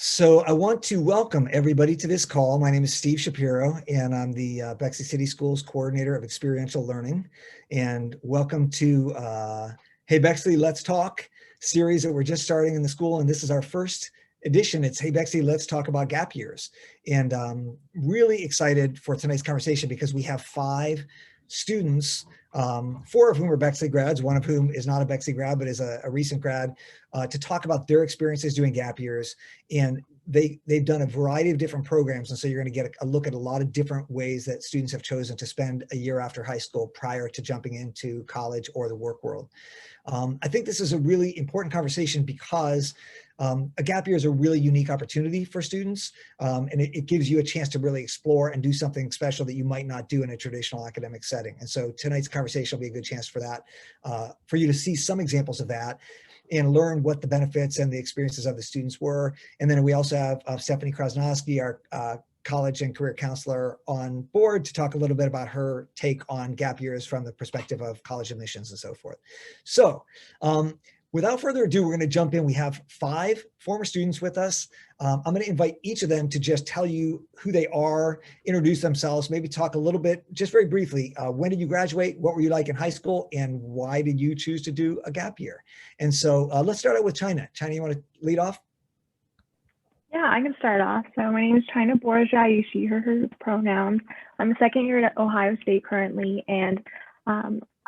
So I want to welcome everybody to this call. My name is Steve Shapiro, and I'm the Bexley City Schools Coordinator of Experiential Learning. And welcome to Hey Bexley, Let's Talk series that we're just starting in the school. And this is our first edition. It's Hey Bexley, Let's Talk About Gap Years. And I'm really excited for tonight's conversation because we have 5 students, 4 of whom are Bexley grads, one of whom is not a Bexley grad, but is a recent grad, to talk about their experiences doing gap years. And they've done a variety of different programs. And so you're going to get a look at a lot of different ways that students have chosen to spend a year after high school prior to jumping into college or the work world. I think this is a really important conversation because a gap year is a really unique opportunity for students, and it gives you a chance to really explore and do something special that you might not do in a traditional academic setting. And so tonight's conversation will be a good chance for that, for you to see some examples of that and learn what the benefits and the experiences of the students were. And then we also have Stephanie Krasnowski, our college and career counselor, on board to talk a little bit about her take on gap years from the perspective of college admissions and so forth. So without further ado, we're going to jump in. We have 5 former students with us. I'm going to invite each of them to just tell you who they are, introduce themselves, maybe talk a little bit, just very briefly, when did you graduate? What were you like in high school? And why did you choose to do a gap year? And so let's start out with China. China, you want to lead off? Yeah, I can start off. So my name is China Borgia. I use she, her pronouns. I'm a second year at Ohio State currently. And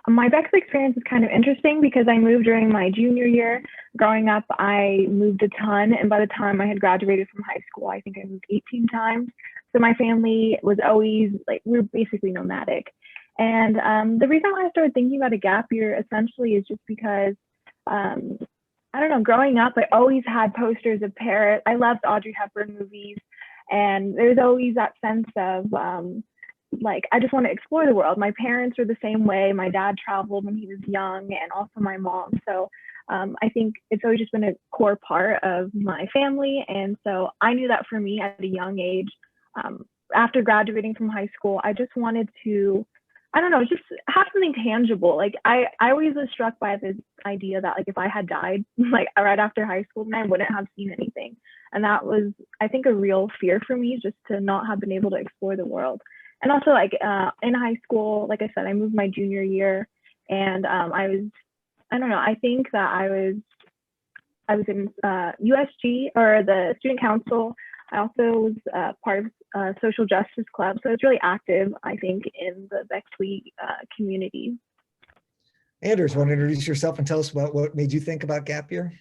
my Bexley experience is kind of interesting because I moved during my junior year. Growing up, I moved a ton. And by the time I had graduated from high school, I think I moved 18 times. So my family was always we were basically nomadic. And the reason why I started thinking about a gap year essentially is just because I don't know, growing up, I always had posters of Paris. I loved Audrey Hepburn movies. And there's always that sense of I just want to explore the world. My parents were the same way. My dad traveled when he was young, and also my mom. So I think it's always just been a core part of my family. And so I knew that for me at a young age, after graduating from high school, I just wanted to, I don't know, just have something tangible. I always was struck by this idea that if I had died right after high school, then I wouldn't have seen anything. And that was, I think, a real fear for me, just to not have been able to explore the world. And also in high school, like I said, I moved my junior year, and I think that I was in USG, or the student council. I also was part of social justice club. So it's really active, I think, in the Bexley community. Anders, want to introduce yourself and tell us about what made you think about gap year?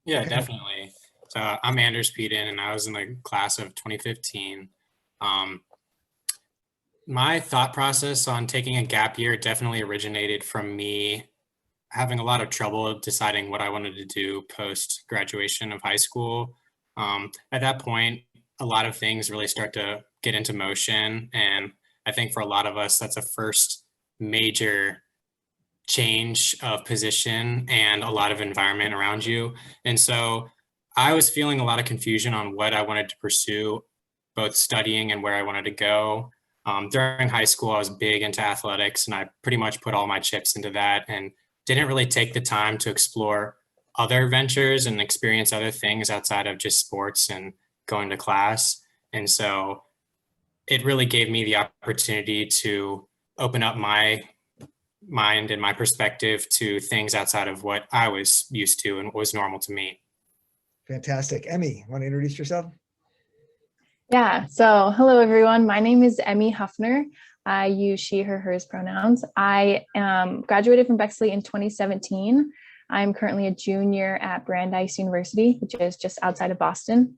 Yeah, definitely. So I'm Anders Peden, and I was in the class of 2015. My thought process on taking a gap year definitely originated from me having a lot of trouble deciding what I wanted to do post graduation of high school. At that point, a lot of things really start to get into motion. And I think for a lot of us, that's a first major change of position and a lot of environment around you. And so I was feeling a lot of confusion on what I wanted to pursue, both studying and where I wanted to go. During high school, I was big into athletics, and I pretty much put all my chips into that and didn't really take the time to explore other ventures and experience other things outside of just sports and going to class. And so it really gave me the opportunity to open up my mind and my perspective to things outside of what I was used to and what was normal to me. Fantastic. Emi, want to introduce yourself? Yeah, so hello everyone. My name is Emi Huffner. I use she, her, hers pronouns. I graduated from Bexley in 2017. I'm currently a junior at Brandeis University, which is just outside of Boston.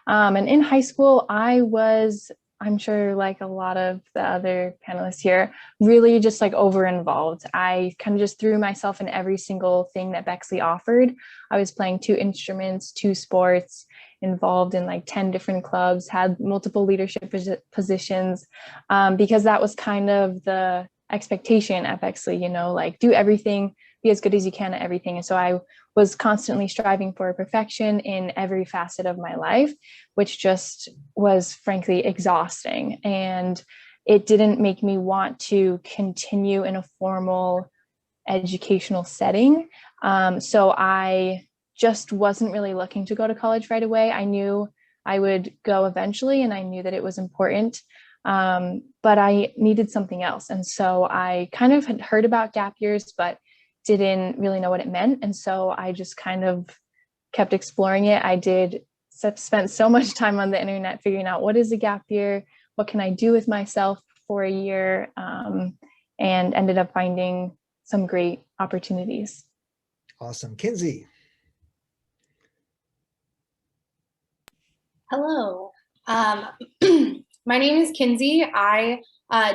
And in high school, I was, I'm sure like a lot of the other panelists here, really just over involved. I kind of just threw myself in every single thing that Bexley offered. I was playing 2 instruments, 2 sports, involved in 10 different clubs, had multiple leadership positions, because that was kind of the expectation at Bexley, do everything, be as good as you can at everything. And so I was constantly striving for perfection in every facet of my life, which just was frankly exhausting. And it didn't make me want to continue in a formal educational setting. So I just wasn't really looking to go to college right away. I knew I would go eventually, and I knew that it was important. But I needed something else. And so I kind of had heard about gap years, but didn't really know what it meant. And so I just kind of kept exploring it. I spent so much time on the internet figuring out what is a gap year, what can I do with myself for a year, and ended up finding some great opportunities. Awesome. Kinsey. Hello. My name is Kinsey. I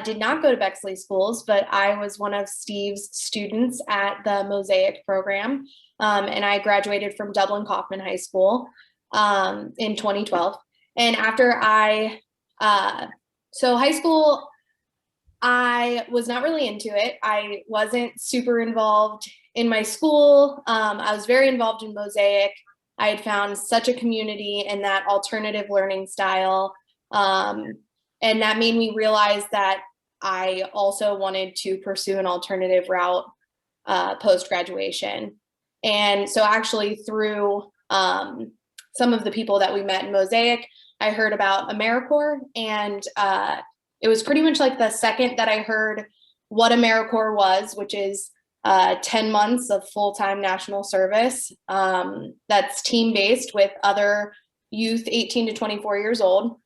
did not go to Bexley schools, but I was one of Steve's students at the Mosaic program, and I graduated from Dublin Kaufman High School in 2012. And after so high school, I was not really into it. I wasn't super involved in my school. I was very involved in Mosaic. I had found such a community in that alternative learning style. And that made me realize that I also wanted to pursue an alternative route post-graduation. And so actually through some of the people that we met in Mosaic, I heard about Americorps, and it was pretty much like the second that I heard what Americorps was, which is 10 months of full-time national service that's team-based with other youth 18 to 24 years old.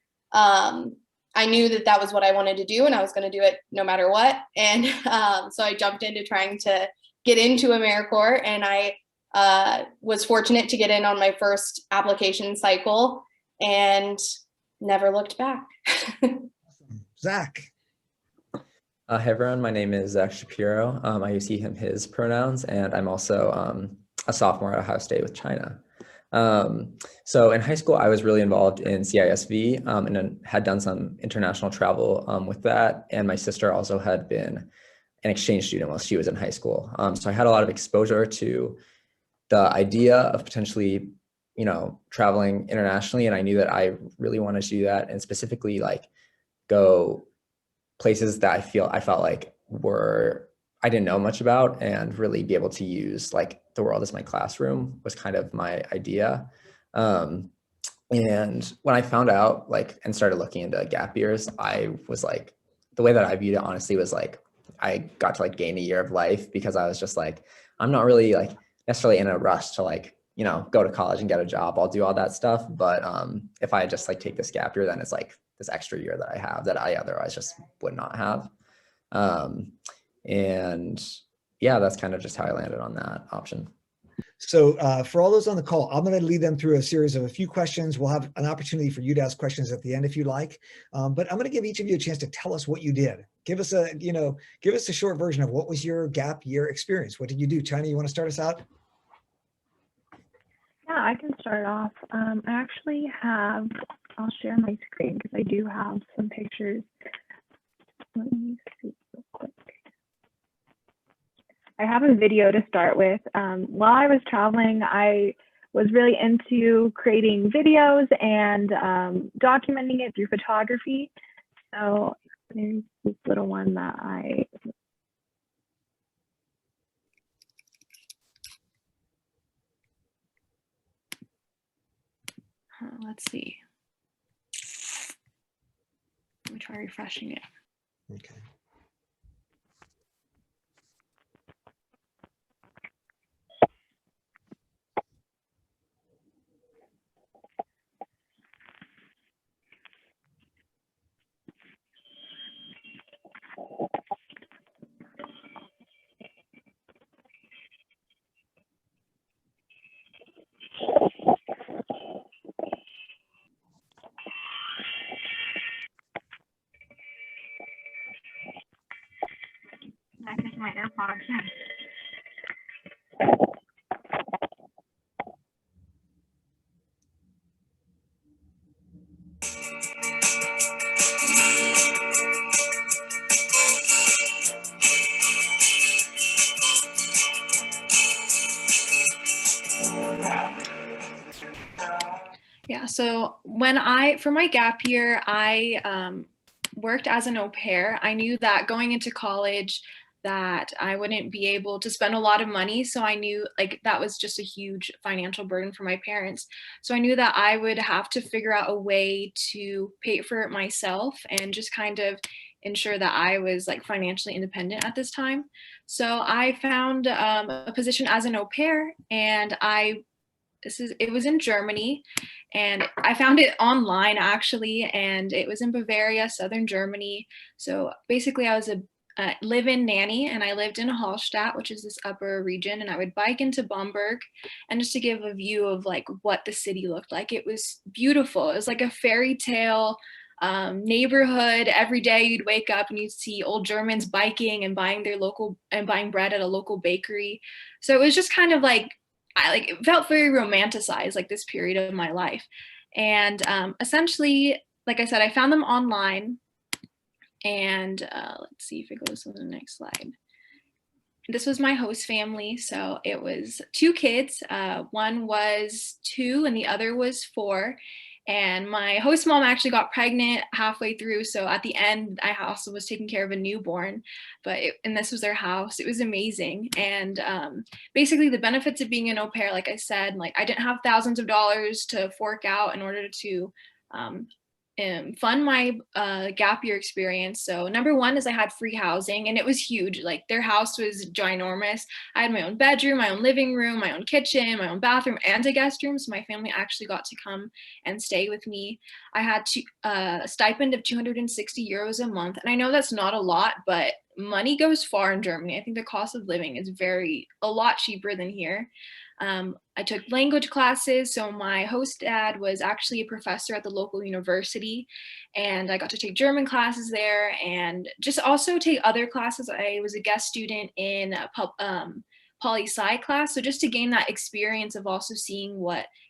I knew that that was what I wanted to do, and I was going to do it no matter what. And so I jumped into trying to get into Americorps, and I was fortunate to get in on my first application cycle and never looked back. Zach. Hey everyone, my name is Zach Shapiro. I use he, him, his pronouns, and I'm also a sophomore at Ohio State with China. So in high school, I was really involved in CISV and then had done some international travel with that. And my sister also had been an exchange student while she was in high school. So I had a lot of exposure to the idea of potentially, traveling internationally. And I knew that I really wanted to do that, and specifically like go places that I felt like I didn't know much about, and really be able to use like the world as my classroom was kind of my idea. And when I found out and started looking into gap years, I was like, the way that I viewed it honestly was like, I got to gain a year of life, because I was just like, I'm not really necessarily in a rush to go to college and get a job. I'll do all that stuff. But if I just take this gap year, then it's like this extra year that I have that I otherwise just would not have. And yeah, that's kind of just how I landed on that option. So for all those on the call, I'm going to lead them through a series of a few questions. We'll have an opportunity for you to ask questions at the end if you like. But I'm going to give each of you a chance to tell us what you did. Give us a short version of what was your gap year experience. What did you do? China, you want to start us out? Yeah, I can start off. I'll share my screen because I do have some pictures. Let me see real quick. I have a video to start with. While I was traveling, I was really into creating videos and documenting it through photography. So there's this little one that let's see. Let me try refreshing it. Okay. I think my AirPods. Yeah, so for my gap year, I worked as an au pair. I knew that going into college, that I wouldn't be able to spend a lot of money. So I knew like that was just a huge financial burden for my parents. So I knew that I would have to figure out a way to pay for it myself and just kind of ensure that I was like financially independent at this time. So I found a position as an au pair, and it was in Germany, and I found it online actually, and it was in Bavaria, southern Germany. So basically I was a live-in nanny, and I lived in Hallstatt, which is this upper region, and I would bike into Bamberg. And just to give a view of like what the city looked like, it was beautiful. It was like a fairy tale neighborhood. Every day you'd wake up and you'd see old Germans biking and buying bread at a local bakery. So it was just kind of like, it felt very romanticized, like this period of my life. And essentially, like I said, I found them online. And let's see if it goes to the next slide. This was my host family. So it was 2 kids. One was 2 and the other was 4. And my host mom actually got pregnant halfway through. So at the end, I also was taking care of a newborn, and this was their house. It was amazing. And basically the benefits of being an au pair, like I said, like I didn't have thousands of dollars to fork out in order to fund my gap year experience. So number one is I had free housing, and it was huge. Like their house was ginormous. I had my own bedroom, my own living room, my own kitchen, my own bathroom, and a guest room. So my family actually got to come and stay with me. I had a stipend of 260 euros a month. And I know that's not a lot, but money goes far in Germany. I think the cost of living is a lot cheaper than here. I took language classes. So my host dad was actually a professor at the local university, and I got to take German classes there and just also take other classes. I was a guest student in a poli-sci class. So just to gain that experience of also seeing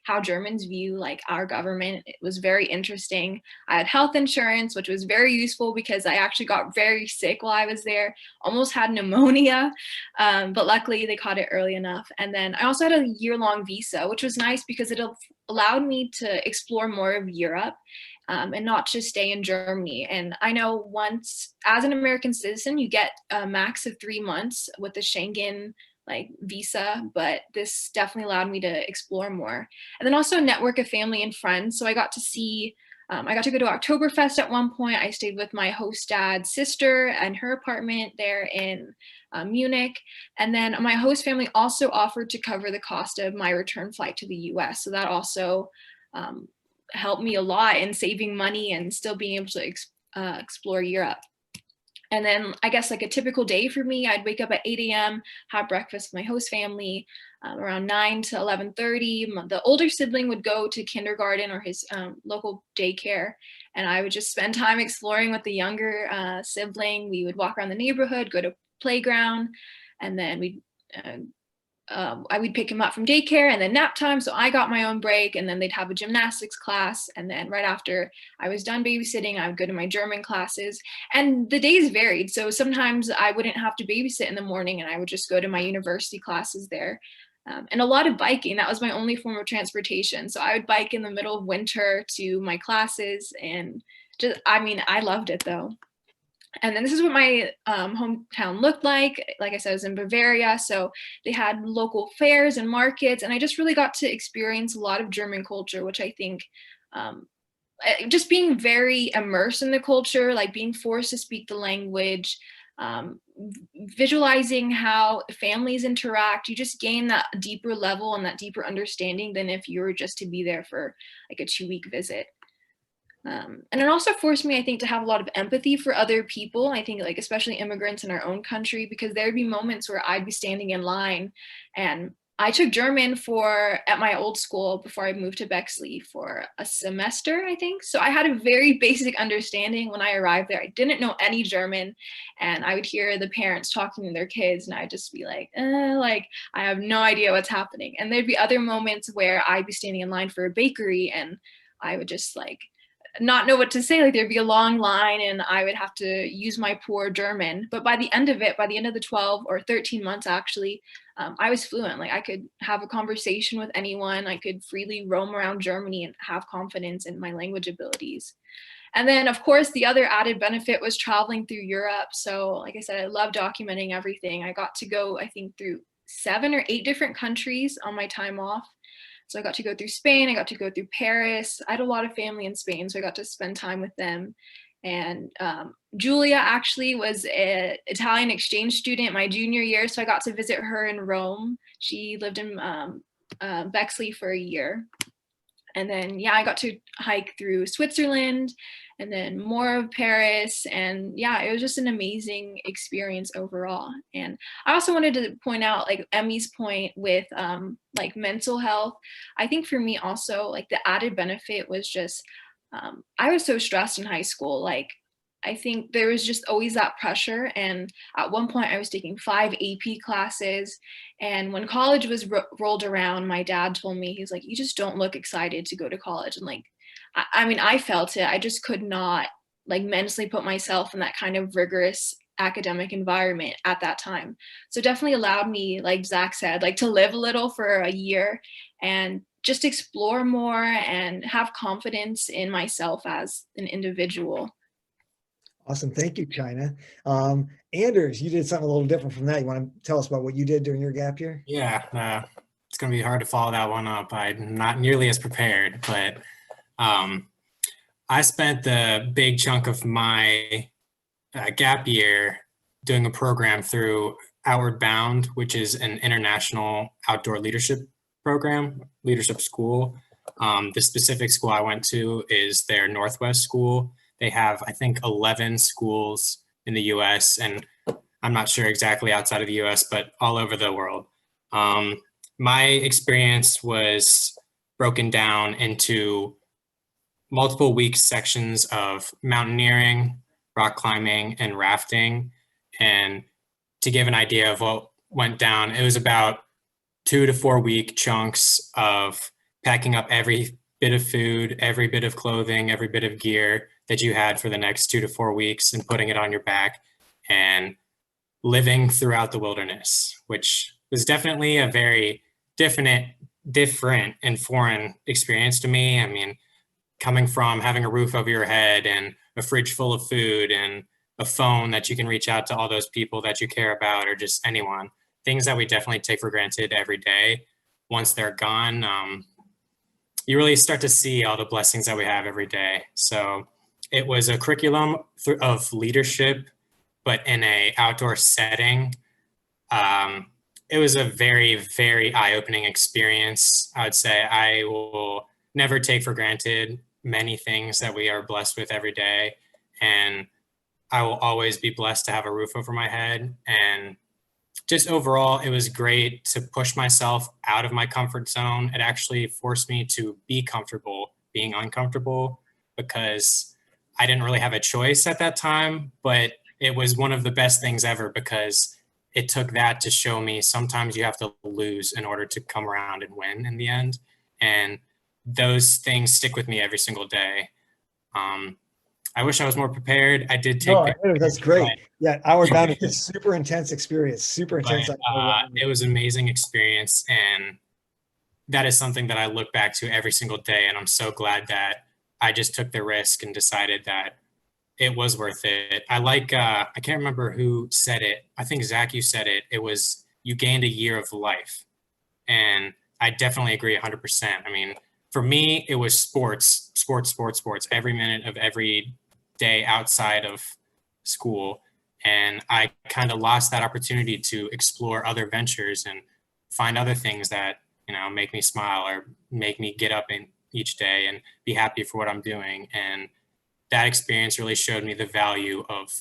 how Germans view like our government, it was very interesting. I had health insurance, which was very useful because I actually got very sick while I was there, almost had pneumonia, but luckily they caught it early enough. And then I also had a year-long visa, which was nice because it allowed me to explore more of Europe. And not just stay in Germany. And I know once, as an American citizen, you get a max of 3 months with the Schengen visa, but this definitely allowed me to explore more. And then also a network of family and friends. So I got to go to Oktoberfest at one point. I stayed with my host dad's sister and her apartment there in Munich. And then my host family also offered to cover the cost of my return flight to the US. So that also helped me a lot in saving money and still being able to explore Europe. And then I guess like a typical day for me, I'd wake up at 8 a.m., have breakfast with my host family around 9 to 11:30. The older sibling would go to kindergarten or his local daycare, and I would just spend time exploring with the younger sibling. We would walk around the neighborhood, go to playground, and then I would pick him up from daycare and then nap time. So I got my own break, and then they'd have a gymnastics class. And then right after I was done babysitting, I would go to my German classes, and the days varied. So sometimes I wouldn't have to babysit in the morning, and I would just go to my university classes there. And a lot of biking. That was my only form of transportation. So I would bike in the middle of winter to my classes, and I loved it though. And then this is what my hometown looked like. Like I said, I was in Bavaria, so they had local fairs and markets, and I just really got to experience a lot of German culture, which I think just being very immersed in the culture, like being forced to speak the language, visualizing how families interact, you just gain that deeper level and that deeper understanding than if you were just to be there for like a 2-week visit. And it also forced me, I think, to have a lot of empathy for other people. I think like especially immigrants in our own country, because there'd be moments where I'd be standing in line, and I took German at my old school before I moved to Bexley for a semester, I think. So I had a very basic understanding when I arrived there. I didn't know any German, and I would hear the parents talking to their kids, and I'd just be like I have no idea what's happening. And there'd be other moments where I'd be standing in line for a bakery, and I would just not know what to say. Like there'd be a long line, and I would have to use my poor German. But by the end of the 12 or 13 months, actually, I was fluent. Like I could have a conversation with anyone. I could freely roam around Germany and have confidence in my language abilities. And then, of course, the other added benefit was traveling through Europe. So like I said, I love documenting everything. I got to go, I think, through 7 or 8 different countries on my time off. So I got to go through Spain, I got to go through Paris. I had a lot of family in Spain, so I got to spend time with them. And Julia actually was an Italian exchange student my junior year, so I got to visit her in Rome. She lived in Bexley for a year. And then, yeah, I got to hike through Switzerland and then more of Paris. And yeah, it was just an amazing experience overall. And I also wanted to point out, like Emi's point with like mental health. I think for me also, like the added benefit was just, I was so stressed in high school. Like, I think there was just always that pressure. And at one point I was taking 5 AP classes. And when college was rolled around, my dad told me, he's like, you just don't look excited to go to college. And like, I mean, I felt it. I just could not like mentally put myself in that kind of rigorous academic environment at that time. So definitely allowed me, like Zach said, like to live a little for a year and just explore more and have confidence in myself as an individual. Awesome. Thank you, China. Anders, you did something a little different from that. You want to tell us about what you did during your gap year? Yeah, it's going to be hard to follow that one up. I'm not nearly as prepared, but I spent the big chunk of my gap year doing a program through Outward Bound, which is an international outdoor leadership program, leadership school. The specific school I went to is their Northwest school. They have, I think, 11 schools in the US, and I'm not sure exactly outside of the US, but all over the world. My experience was broken down into multiple week sections of mountaineering, rock climbing, and rafting. And to give an idea of what went down, it was about 2 to 4 week chunks of packing up every bit of food, every bit of clothing, every bit of gear that you had for the next 2 to 4 weeks and putting it on your back and living throughout the wilderness, which was definitely a very different and foreign experience to me. I mean, coming from having a roof over your head and a fridge full of food and a phone that you can reach out to all those people that you care about or just anyone, things that we definitely take for granted every day. Once they're gone, you really start to see all the blessings that we have every day. So it was a curriculum of leadership, but in a outdoor setting. It was a very, very eye-opening experience. I would say I will never take for granted many things that we are blessed with every day. And I will always be blessed to have a roof over my head. And just overall, it was great to push myself out of my comfort zone. It actually forced me to be comfortable being uncomfortable because I didn't really have a choice at that time, but it was one of the best things ever because it took that to show me sometimes you have to lose in order to come around and win in the end. And those things stick with me every single day. I wish I was more prepared. I did take. That's great. Yeah, Outward Bound is a super intense experience. Super intense. It was an amazing experience, and that is something that I look back to every single day. And I'm so glad that I just took the risk and decided that it was worth it. I can't remember who said it. I think Zach, you said it. It was, you gained a year of life, and I definitely agree 100%. I mean, for me, it was sports, every minute of every day outside of school. And I kind of lost that opportunity to explore other ventures and find other things that, make me smile or make me get up in each day and be happy for what I'm doing. And that experience really showed me the value of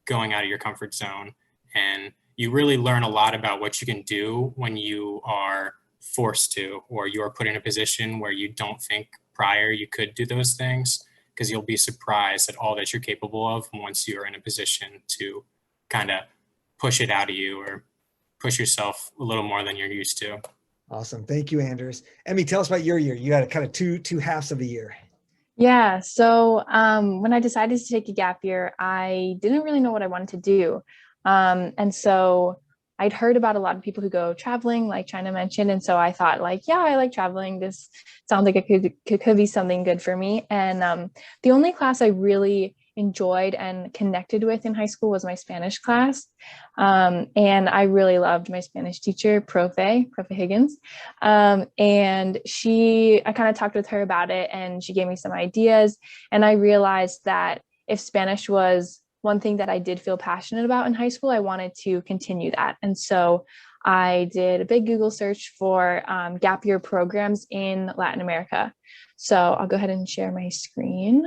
going out of your comfort zone. And you really learn a lot about what you can do when you are forced to, or you're put in a position where you don't think prior you could do those things, because you'll be surprised at all that you're capable of once you're in a position to kind of push it out of you or push yourself a little more than you're used to. Awesome. Thank you, Anders. Emi, tell us about your year. You had a kind of two halves of a year. Yeah. So when I decided to take a gap year, I didn't really know what I wanted to do. And so I'd heard about a lot of people who go traveling, like China mentioned. And so I thought like, yeah, I like traveling. This sounds like it could be something good for me. And the only class I really enjoyed and connected with in high school was my Spanish class. And I really loved my Spanish teacher, Profe Higgins. And I kind of talked with her about it, and she gave me some ideas. And I realized that if Spanish was one thing that I did feel passionate about in high school, I wanted to continue that. And so I did a big Google search for gap year programs in Latin America. So I'll go ahead and share my screen.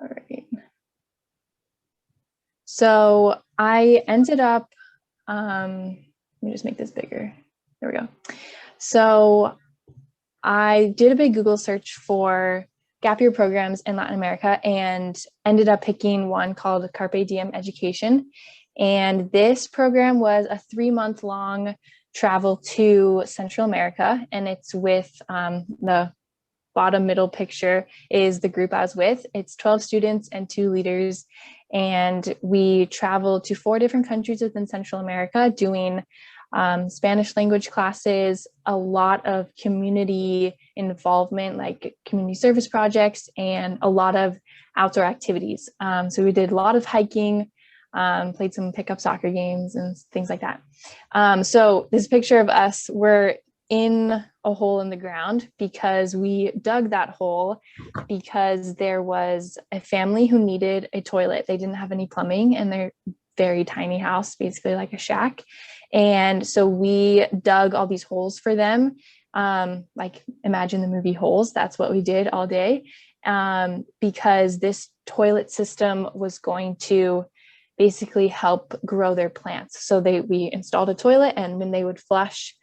All right. So I ended up, let me just make this bigger. There we go. So I did a big Google search for gap year programs in Latin America and ended up picking one called Carpe Diem Education. And this program was a 3-month long travel to Central America. And it's with the bottom middle picture is the group I was with. It's 12 students and 2 leaders. And we traveled to 4 different countries within Central America doing Spanish language classes, a lot of community involvement, like community service projects, and a lot of outdoor activities. So we did a lot of hiking, played some pickup soccer games and things like that. So this picture of us, we're in a hole in the ground because we dug that hole because there was a family who needed a toilet. They didn't have any plumbing in their very tiny house, basically like a shack. And so we dug all these holes for them. Like imagine the movie Holes. That's what we did all day. Because this toilet system was going to basically help grow their plants. So we installed a toilet, and when they would flush,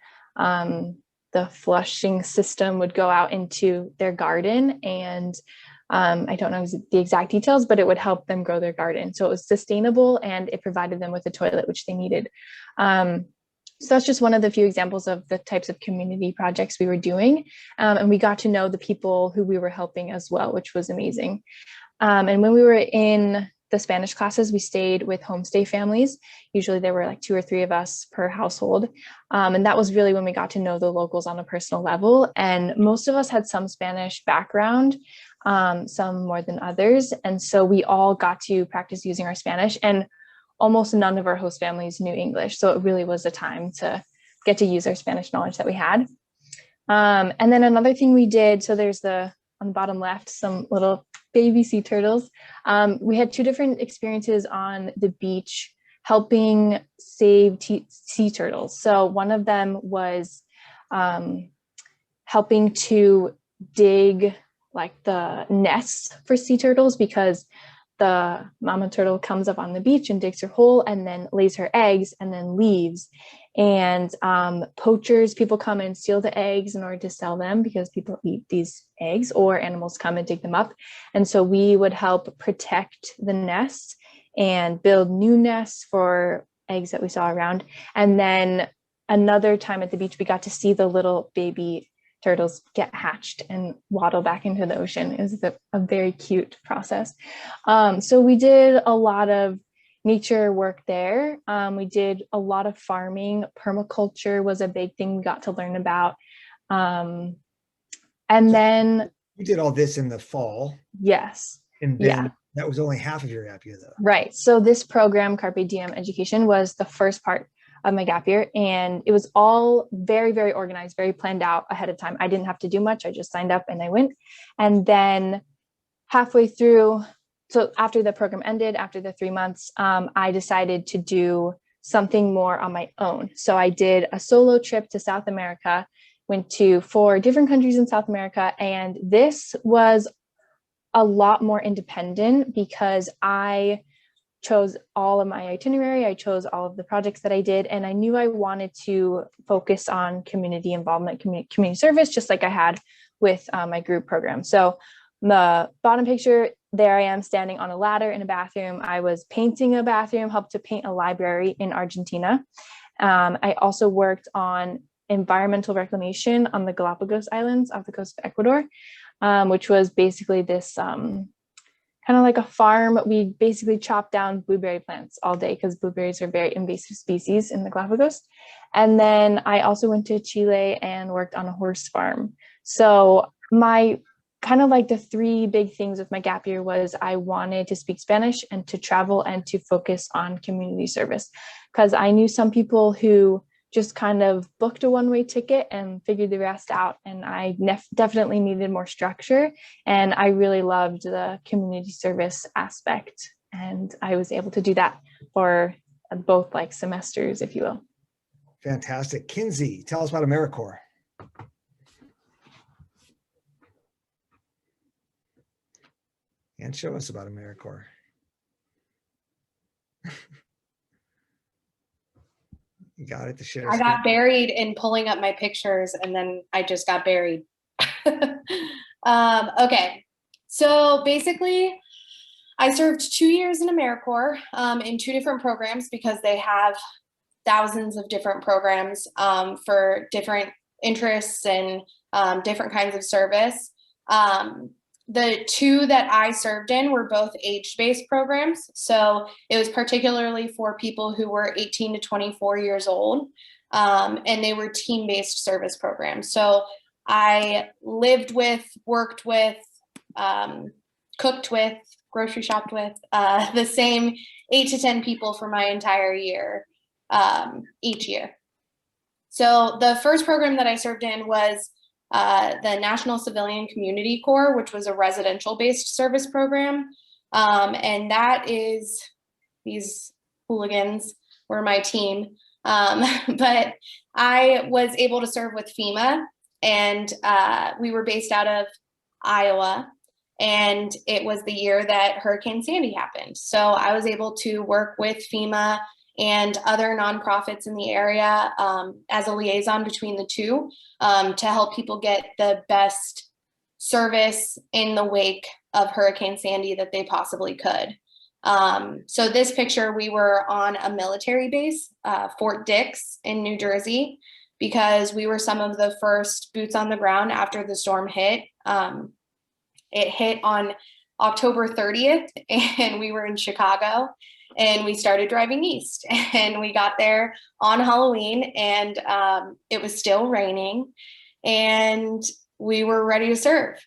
the flushing system would go out into their garden. And I don't know the exact details, but it would help them grow their garden. So it was sustainable, and it provided them with a toilet, which they needed. So that's just one of the few examples of the types of community projects we were doing. And we got to know the people who we were helping as well, which was amazing. And when we were in the Spanish classes, we stayed with homestay families. Usually there were like 2 or 3 of us per household. And that was really when we got to know the locals on a personal level. And most of us had some Spanish background, some more than others. And so we all got to practice using our Spanish, and almost none of our host families knew English. So it really was a time to get to use our Spanish knowledge that we had. And then another thing we did, so there's on the bottom left, some little baby sea turtles. We had 2 different experiences on the beach helping save sea turtles. So one of them was helping to dig like the nests for sea turtles, because the mama turtle comes up on the beach and digs her hole and then lays her eggs and then leaves. And poachers, people come and steal the eggs in order to sell them because people eat these eggs, or animals come and dig them up. And so we would help protect the nests and build new nests for eggs that we saw around. And then another time at the beach, we got to see the little baby turtles get hatched and waddle back into the ocean. It was a very cute process. So we did a lot of nature work there. We did a lot of farming. Permaculture was a big thing we got to learn about. And then you did all this in the fall. Yes. And then that was only half of your gap year though. Right. So this program, Carpe Diem Education, was the first part of my gap year, and it was all very, very organized, very planned out ahead of time. I didn't have to do much. I just signed up and I went. And then halfway through, so after the program ended, after the 3 months, I decided to do something more on my own. So I did a solo trip to South America, went to 4 different countries in South America. And this was a lot more independent because I chose all of my itinerary. I chose all of the projects that I did, and I knew I wanted to focus on community involvement, community service, just like I had with my group program. So the bottom picture, there I am standing on a ladder in a bathroom. I was painting a bathroom, helped to paint a library in Argentina. I also worked on environmental reclamation on the Galapagos Islands off the coast of Ecuador, which was basically this kind kind of like a farm. We basically chop down blueberry plants all day because blueberries are a very invasive species in the Galapagos. And then I also went to Chile and worked on a horse farm. So my kind of like the three big things with my gap year was I wanted to speak Spanish and to travel and to focus on community service, because I knew some people who just kind of booked a one-way ticket and figured the rest out. And I definitely needed more structure. And I really loved the community service aspect. And I was able to do that for both like semesters, if you will. Fantastic. Kinsey, tell us about Americorps. And show us about Americorps. You got it to share. I got buried in pulling up my pictures, and then I just got buried. Okay, so basically, I served 2 years in Americorps in 2 different programs because they have thousands of different programs for different interests and different kinds of service. The 2 that I served in were both age-based programs. So it was particularly for people who were 18 to 24 years old, and they were team-based service programs. So I lived with, worked with, cooked with, grocery shopped with the same 8 to 10 people for my entire year, each year. So the first program that I served in was the National Civilian Community Corps, which was a residential-based service program. And that is, these hooligans were my team. But I was able to serve with FEMA, and we were based out of Iowa. And it was the year that Hurricane Sandy happened. So I was able to work with FEMA and other nonprofits in the area as a liaison between the 2 to help people get the best service in the wake of Hurricane Sandy that they possibly could. So this picture, we were on a military base, Fort Dix in New Jersey, because we were some of the first boots on the ground after the storm hit. It hit on October 30th, and we were in Chicago. And we started driving east, and we got there on Halloween, and it was still raining, and we were ready to serve.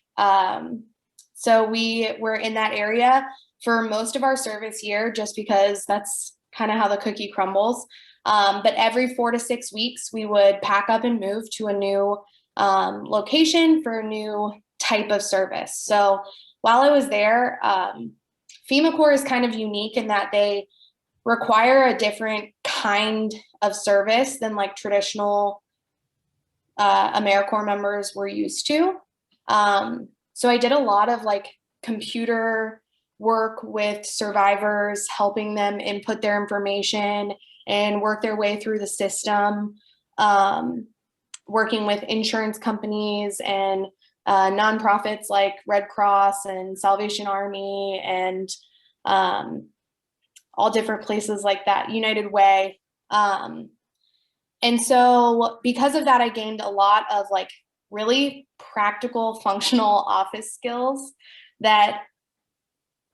So we were in that area for most of our service year, just because that's kind of how the cookie crumbles. But every 4 to 6 weeks, we would pack up and move to a new location for a new type of service. So while I was there, Fema Corps is kind of unique in that they require a different kind of service than like traditional Americorps members were used to. So I did a lot of like computer work with survivors, helping them input their information and work their way through the system, working with insurance companies and nonprofits like Red Cross and Salvation Army and all different places like that, United Way. And so because of that, I gained a lot of like really practical, functional office skills that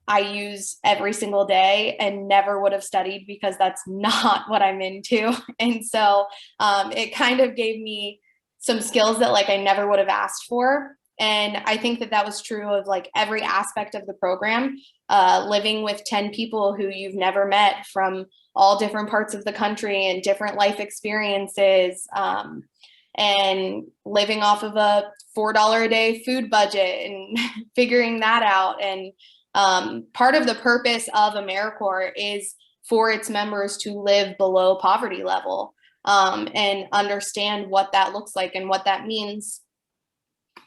I use every single day and never would have studied because that's not what I'm into. And so it kind of gave me some skills that like I never would have asked for. And I think that that was true of like every aspect of the program, living with 10 people who you've never met from all different parts of the country and different life experiences, and living off of a $4 a day food budget and figuring that out. And part of the purpose of Americorps is for its members to live below poverty level, and understand what that looks like and what that means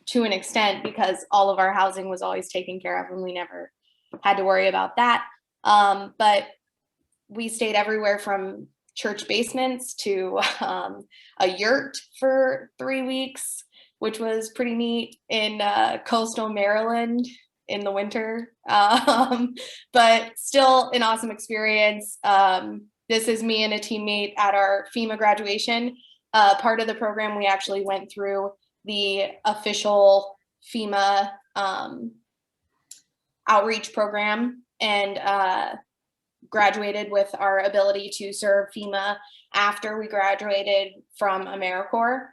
to an extent, because all of our housing was always taken care of and we never had to worry about that. But we stayed everywhere from church basements to a yurt for 3 weeks, which was pretty neat, in coastal Maryland in the winter, but still an awesome experience. This is me and a teammate at our FEMA graduation. Part of the program, we actually went through the official FEMA outreach program and graduated with our ability to serve FEMA after we graduated from Americorps.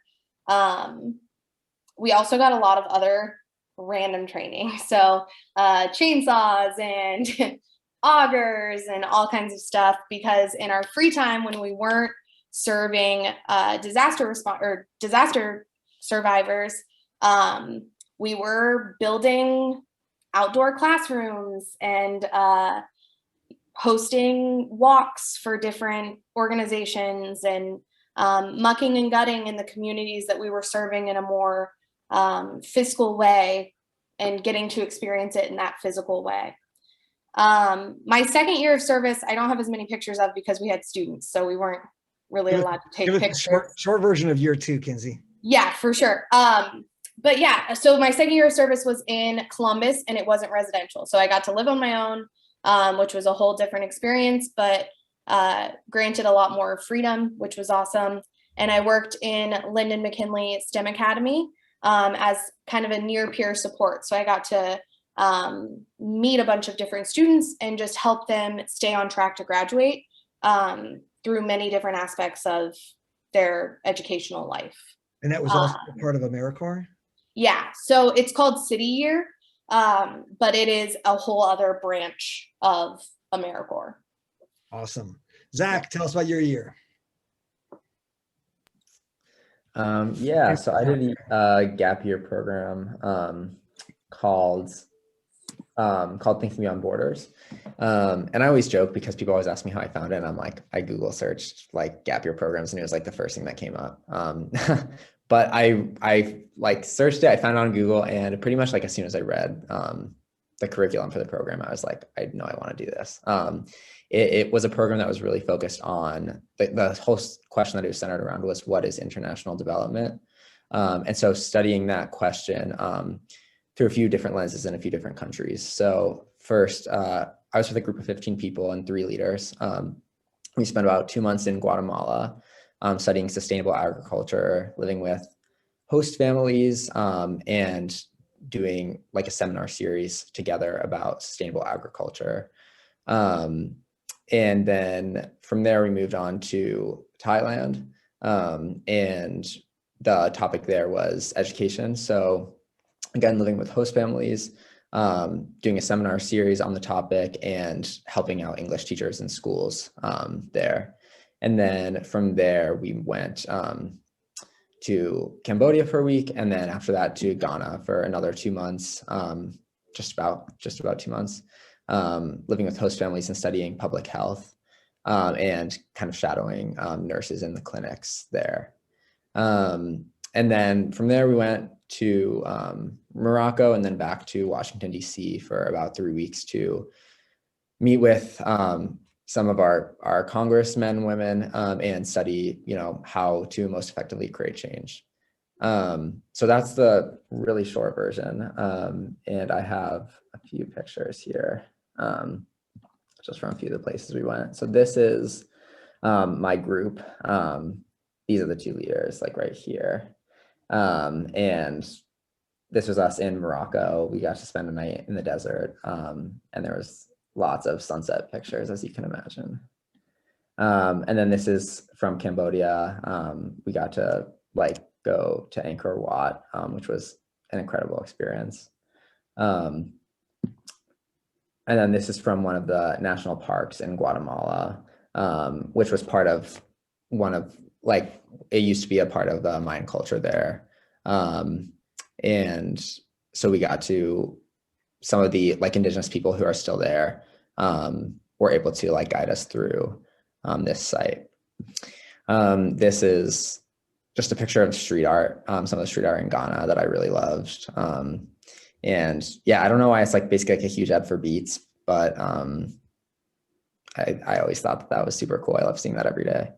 We also got a lot of other random training. So chainsaws and augers and all kinds of stuff, because in our free time when we weren't serving disaster survivors, we were building outdoor classrooms and hosting walks for different organizations and mucking and gutting in the communities that we were serving in a more physical way and getting to experience it in that physical way. My second year of service, I don't have as many pictures of because we had students, so we weren't really allowed to take pictures. Short version of year 2, Kinsey. Yeah, for sure. But yeah, so my second year of service was in Columbus and it wasn't residential. So I got to live on my own, which was a whole different experience, but granted a lot more freedom, which was awesome. And I worked in Lyndon McKinley STEM Academy as kind of a near peer support. So I got to meet a bunch of different students and just help them stay on track to graduate through many different aspects of their educational life. And that was also part of Americorps? Yeah, so it's called City Year, but it is a whole other branch of Americorps. Awesome. Zach, tell us about your year. Yeah, so I did a gap year program called Thinking Beyond Borders. And I always joke because people always ask me how I found it. And I'm like, I Google searched like gap year programs and it was like the first thing that came up. But I like searched it, I found it on Google, and pretty much like as soon as I read the curriculum for the program, I was like, I know I want to do this. It was a program that was really focused on the whole question that it was centered around was, what is international development? And so studying that question through a few different lenses in a few different countries. So first, I was with a group of 15 people and 3 leaders. We spent about 2 months in Guatemala studying sustainable agriculture, living with host families, and doing like a seminar series together about sustainable agriculture. And then from there, we moved on to Thailand. And the topic there was education. So again, living with host families, doing a seminar series on the topic and helping out English teachers in schools there. And then from there, we went to Cambodia for a week. And then after that to Ghana for another 2 months, just about 2 months, living with host families and studying public health and kind of shadowing nurses in the clinics there. And then from there, we went to Morocco and then back to Washington, D.C. for about 3 weeks to meet with some of our congressmen, women, and study, how to most effectively create change. So that's the really short version. And I have a few pictures here, just from a few of the places we went. So this is my group. These are the 2 leaders, like right here. And this was us in Morocco. We got to spend a night in the desert, and there was lots of sunset pictures, as you can imagine. And then this is from Cambodia. We got to go to Angkor Wat, which was an incredible experience. And then this is from one of the national parks in Guatemala, which was part of it used to be a part of the Mayan culture there. And so we got to some of the indigenous people who are still there, were able to guide us through this site. This is just a picture of street art, some of the street art in Ghana that I really loved. And yeah, I don't know why it's basically a huge ad for Beats, but I always thought that was super cool. I love seeing that every day.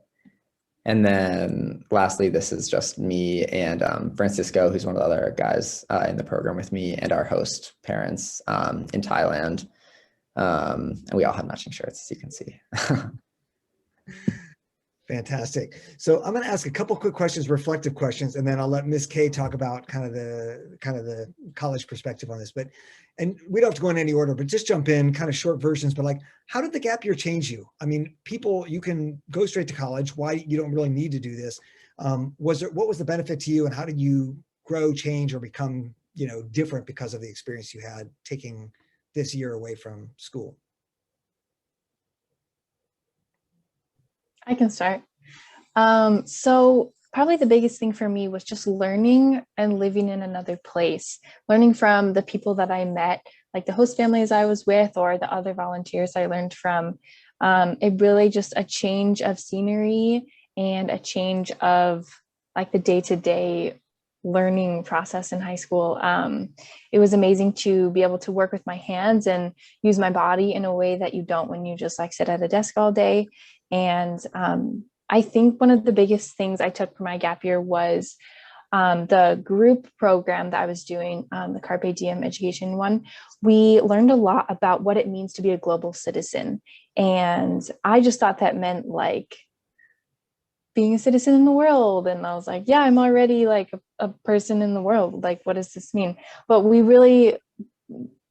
And then lastly, this is just me and Francisco, who's one of the other guys in the program with me, and our host parents in Thailand. And we all had matching shirts, as you can see. Fantastic. So I'm going to ask a couple quick questions, reflective questions, and then I'll let Miss K talk about kind of the college perspective on this. But, and we don't have to go in any order, but just jump in, kind of short versions. But like, how did the gap year change you? I mean, people, you can go straight to college. Why you don't really need to do this? What was the benefit to you, and how did you grow, change, or become, you know, different because of the experience you had taking this year away from school? I can start. So probably the biggest thing for me was just learning and living in another place, learning from the people that I met, like the host families I was with or the other volunteers I learned from. It really just a change of scenery and a change of like the day-to-day learning process in high school. It was amazing to be able to work with my hands and use my body in a way that you don't when you just like sit at a desk all day. And I think one of the biggest things I took from my gap year was the group program that I was doing, the Carpe Diem education one. We learned a lot about what it means to be a global citizen. And I just thought that meant like being a citizen in the world. And I was like, yeah, I'm already like a person in the world. Like, what does this mean? But we really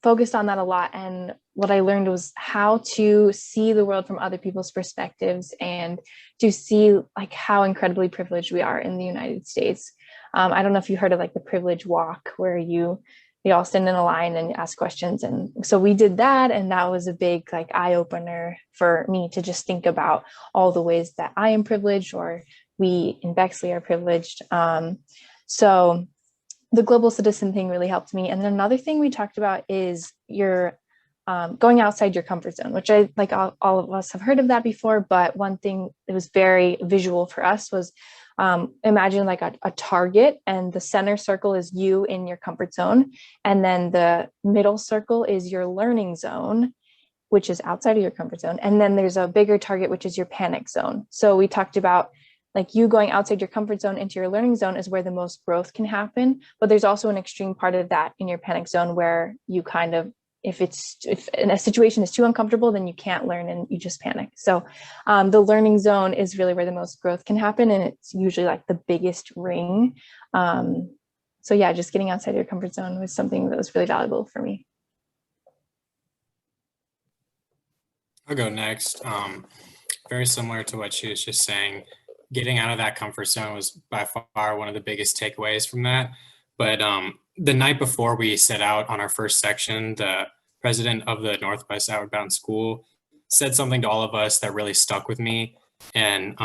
focused on that a lot. And what I learned was how to see the world from other people's perspectives and to see like how incredibly privileged we are in the United States. I don't know if you heard of like the privilege walk where they all stand in a line and ask questions. And so we did that. And that was a big like eye opener for me to just think about all the ways that I am privileged or we in Bexley are privileged. So the global citizen thing really helped me. And then another thing we talked about is your going outside your comfort zone, which I like all of us have heard of that before. But one thing that was very visual for us was imagine like a target, and the center circle is you in your comfort zone. And then the middle circle is your learning zone, which is outside of your comfort zone. And then there's a bigger target, which is your panic zone. So we talked about like you going outside your comfort zone into your learning zone is where the most growth can happen. But there's also an extreme part of that in your panic zone where you kind of, if a situation is too uncomfortable, then you can't learn and you just panic. So the learning zone is really where the most growth can happen. And it's usually like the biggest ring. So yeah, just getting outside your comfort zone was something that was really valuable for me. I'll go next. Very similar to what she was just saying. Getting out of that comfort zone was by far one of the biggest takeaways from that. But the night before we set out on our first section, the president of the Northwest Outward Bound School said something to all of us that really stuck with me. And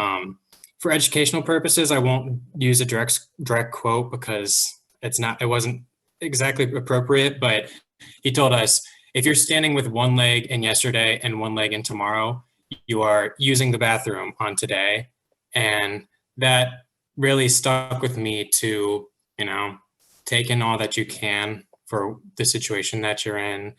for educational purposes, I won't use a direct quote because it wasn't exactly appropriate, but he told us, if you're standing with one leg in yesterday and one leg in tomorrow, you are using the bathroom on today. And that really stuck with me to, take in all that you can for the situation that you're in.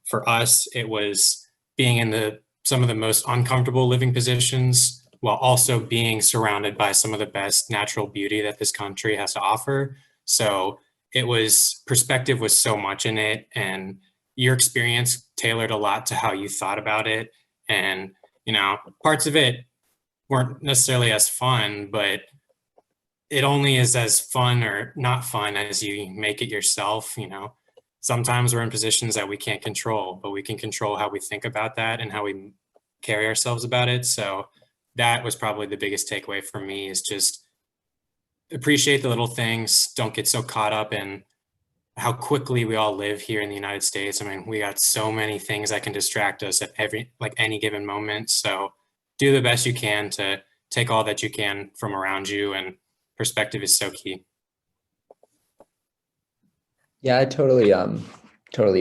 For us, it was being in some of the most uncomfortable living positions while also being surrounded by some of the best natural beauty that this country has to offer. So perspective was so much in it, and your experience tailored a lot to how you thought about it. And, parts of it weren't necessarily as fun, but it only is as fun or not fun as you make it yourself. Sometimes we're in positions that we can't control, but we can control how we think about that and how we carry ourselves about it. So that was probably the biggest takeaway for me, is just appreciate the little things. Don't get so caught up in how quickly we all live here in the United States. I mean, we got so many things that can distract us at any given moment. So do the best you can to take all that you can from around you, and perspective is so key. Yeah, I totally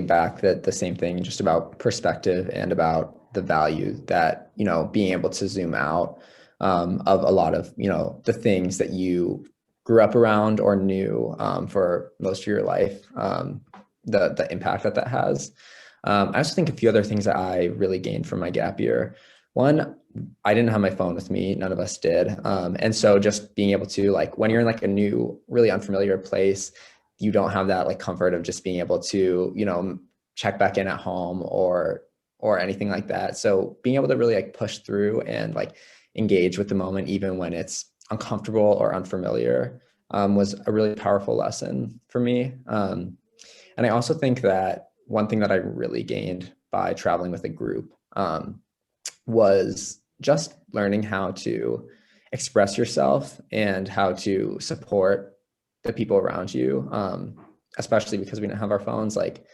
back the same thing, just about perspective and about the value that, being able to zoom out of a lot of, the things that you grew up around or knew for most of your life, the impact that has. I also think a few other things that I really gained from my gap year. One, I didn't have my phone with me. None of us did. And so just being able to, like, when you're in like a new, really unfamiliar place, you don't have that like comfort of just being able to, check back in at home or anything like that. So being able to really like push through and like engage with the moment, even when it's uncomfortable or unfamiliar, was a really powerful lesson for me. And I also think that one thing that I really gained by traveling with a group was just learning how to express yourself and how to support the people around you, especially because we didn't have our phones. Like,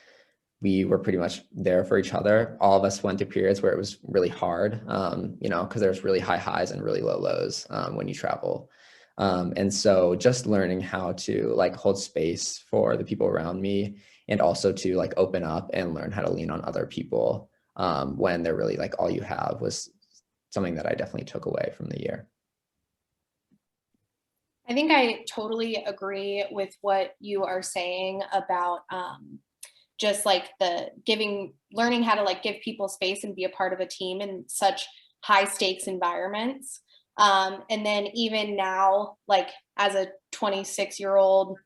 we were pretty much there for each other. All of us went through periods where it was really hard, because there's really high highs and really low lows when you travel. And so just learning how to like hold space for the people around me, and also to like open up and learn how to lean on other people when they're really like all you have, was something that I definitely took away from the year. I think I totally agree with what you are saying about just like learning how to like give people space and be a part of a team in such high stakes environments. And then even now, like as a 26-year-old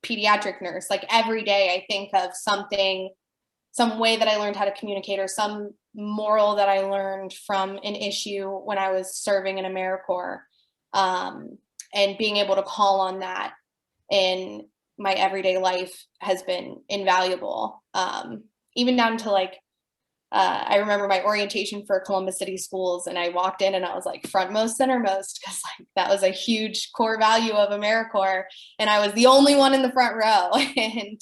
pediatric nurse, like every day I think of some way that I learned how to communicate, or some moral that I learned from an issue when I was serving in Americorps, and being able to call on that in my everyday life has been invaluable. Even down to like, I remember my orientation for Columbus City Schools, and I walked in and I was like frontmost, centermost, because like that was a huge core value of Americorps, and I was the only one in the front row. And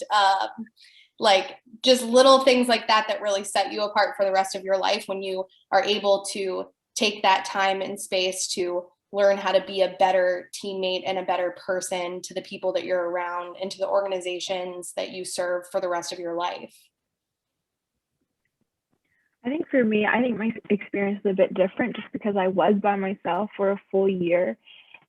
like just little things like that that really set you apart for the rest of your life, when you are able to take that time and space to learn how to be a better teammate and a better person to the people that you're around and to the organizations that you serve for the rest of your life. I think for me, I think my experience is a bit different just because I was by myself for a full year.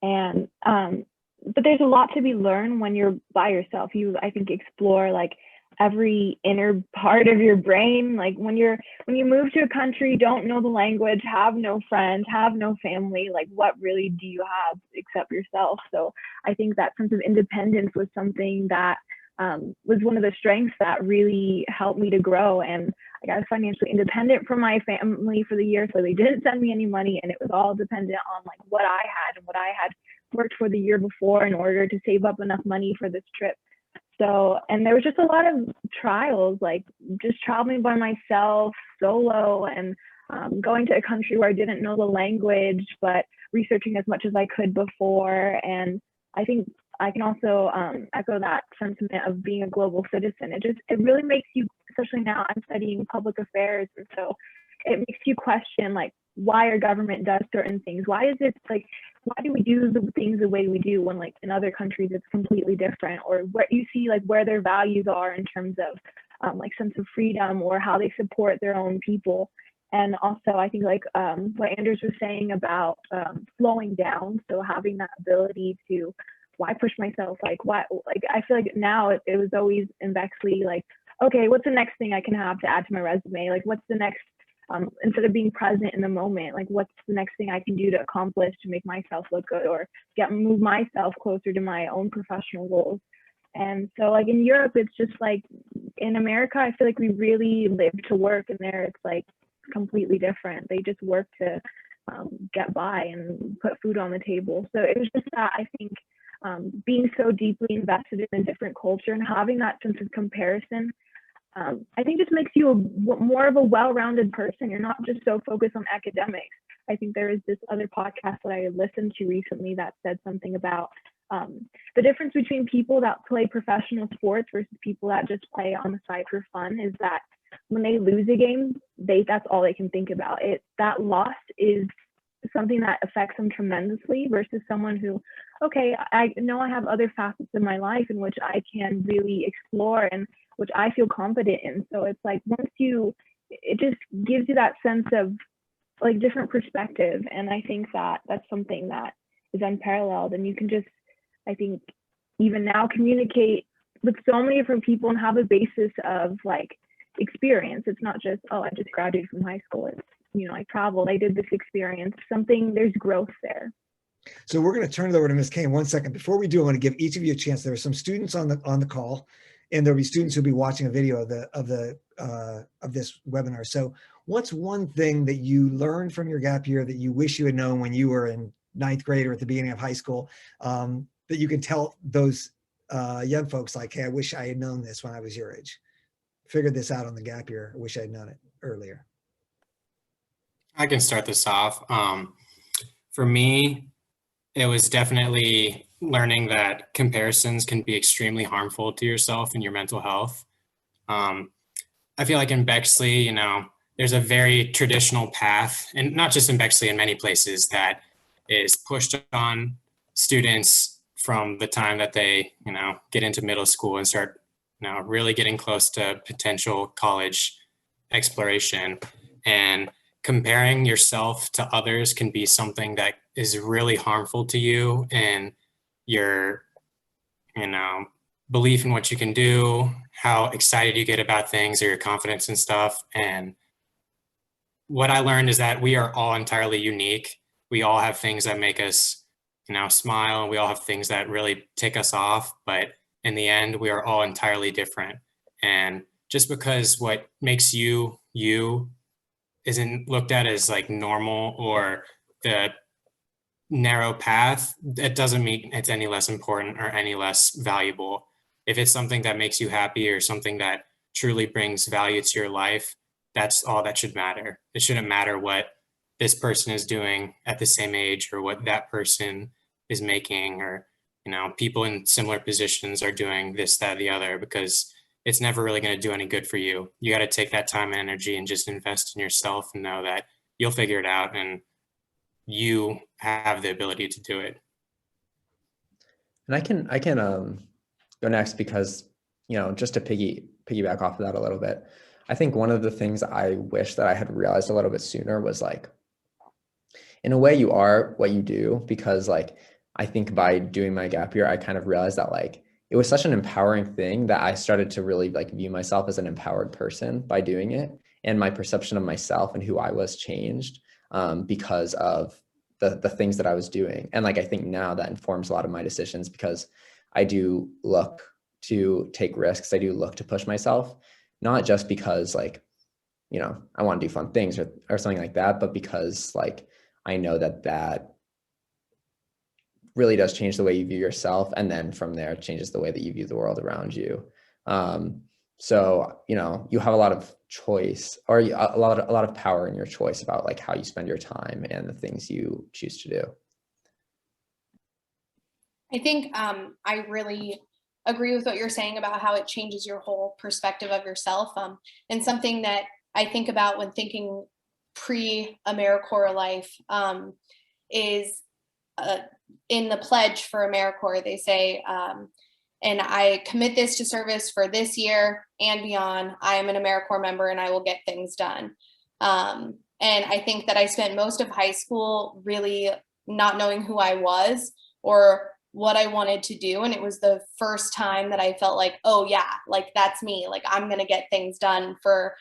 And but there's a lot to be learned when you're by yourself. You, I think, explore like every inner part of your brain. Like when you move to a country, don't know the language, have no friends, have no family, like what really do you have except yourself? So I think that sense of independence was something that was one of the strengths that really helped me to grow. And I got financially independent from my family for the year, so they didn't send me any money, and it was all dependent on like what I had and what I had worked for the year before in order to save up enough money for this trip. So, and there was just a lot of trials, like just traveling by myself, solo, and going to a country where I didn't know the language, but researching as much as I could before. And I think I can also echo that sentiment of being a global citizen. It really makes you, especially now I'm studying public affairs, and so it makes you question like why our government does certain things. Why is it like, why do we do the things the way we do when like in other countries it's completely different? Or where you see like where their values are in terms of like sense of freedom, or how they support their own people. And also I think like what Anders was saying about slowing down, so having that ability to, why push myself, like why, like I feel like now it was always in Bexley like, okay, what's the next thing I can have to add to my resume? Like what's the next, instead of being present in the moment, like what's the next thing I can do to accomplish to make myself look good, or move myself closer to my own professional goals. And so like in Europe, it's just like, in America, I feel like we really live to work, and there it's like completely different. They just work to get by and put food on the table. So it was just that, I think, being so deeply invested in a different culture and having that sense of comparison, I think just makes you more of a well-rounded person. You're not just so focused on academics. I think there is this other podcast that I listened to recently that said something about the difference between people that play professional sports versus people that just play on the side for fun is that when they lose a game, that's all they can think about. That loss is something that affects them tremendously, versus someone who, okay, I know I have other facets in my life in which I can really explore and which I feel confident in. So it's like it just gives you that sense of like different perspective. And I think that that's something that is unparalleled. And you can just, I think, even now communicate with so many different people and have a basis of like experience. It's not just, oh, I just graduated from high school. It's, I traveled, I did this experience, there's growth there. So we're going to turn it over to Ms. Kane 1 second. Before we do, I want to give each of you a chance. There are some students on the call, and there'll be students who'll be watching a video of this webinar. So what's one thing that you learned from your gap year that you wish you had known when you were in ninth grade or at the beginning of high school, that you can tell those young folks like, hey, I wish I had known this when I was your age. Figured this out on the gap year. I wish I had known it earlier. I can start this off. For me, it was definitely learning that comparisons can be extremely harmful to yourself and your mental health. I feel like in Bexley, there's a very traditional path, and not just in Bexley, in many places, that is pushed on students from the time that they, get into middle school and start, really getting close to potential college exploration. And comparing yourself to others can be something that is really harmful to you and your, belief in what you can do, how excited you get about things, or your confidence and stuff. And what I learned is that we are all entirely unique. We all have things that make us, smile. We all have things that really tick us off. But in the end, we are all entirely different. And just because what makes you, you isn't looked at as like normal or the narrow path, that doesn't mean it's any less important or any less valuable. If it's something that makes you happy or something that truly brings value to your life, that's all that should matter. It shouldn't matter what this person is doing at the same age or what that person is making, or, people in similar positions are doing this, that, the other, because it's never really going to do any good for you. You got to take that time and energy and just invest in yourself and know that you'll figure it out and you have the ability to do it. And I can go next because, just to piggyback off of that a little bit, I think one of the things I wish that I had realized a little bit sooner was like, in a way you are what you do, because like, I think by doing my gap year, I kind of realized that like, it was such an empowering thing that I started to really like view myself as an empowered person by doing it. And my perception of myself and who I was changed because of the things that I was doing. And like, I think now that informs a lot of my decisions, because I do look to take risks. I do look to push myself, not just because like, I want to do fun things or something like that, but because like, I know that really does change the way you view yourself. And then from there, it changes the way that you view the world around you. So, you have a lot of choice, or a lot of power in your choice about like how you spend your time and the things you choose to do. I think I really agree with what you're saying about how it changes your whole perspective of yourself. And something that I think about when thinking pre-Americorps life is in the pledge for Americorps, they say, and I commit this to service for this year and beyond. I am an Americorps member and I will get things done. And I think that I spent most of high school really not knowing who I was or what I wanted to do. And it was the first time that I felt like, oh yeah, like that's me. Like I'm going to get things done for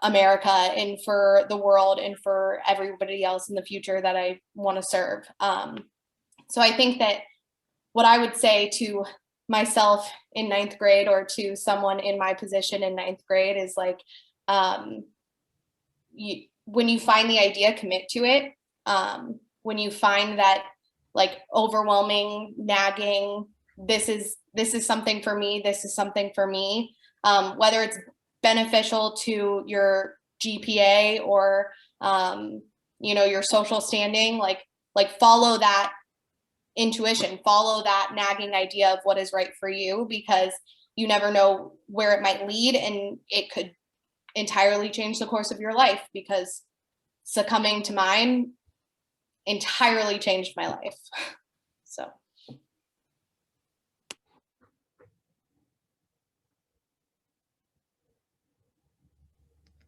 America and for the world and for everybody else in the future that I want to serve. So I think that what I would say to myself in ninth grade or to someone in my position in ninth grade is like, when you find the idea, commit to it. When you find that like overwhelming, nagging, this is something for me, this is something for me, whether it's beneficial to your GPA or, your social standing, like follow that intuition, follow that nagging idea of what is right for you, because you never know where it might lead and it could entirely change the course of your life, because succumbing to mine entirely changed my life. So.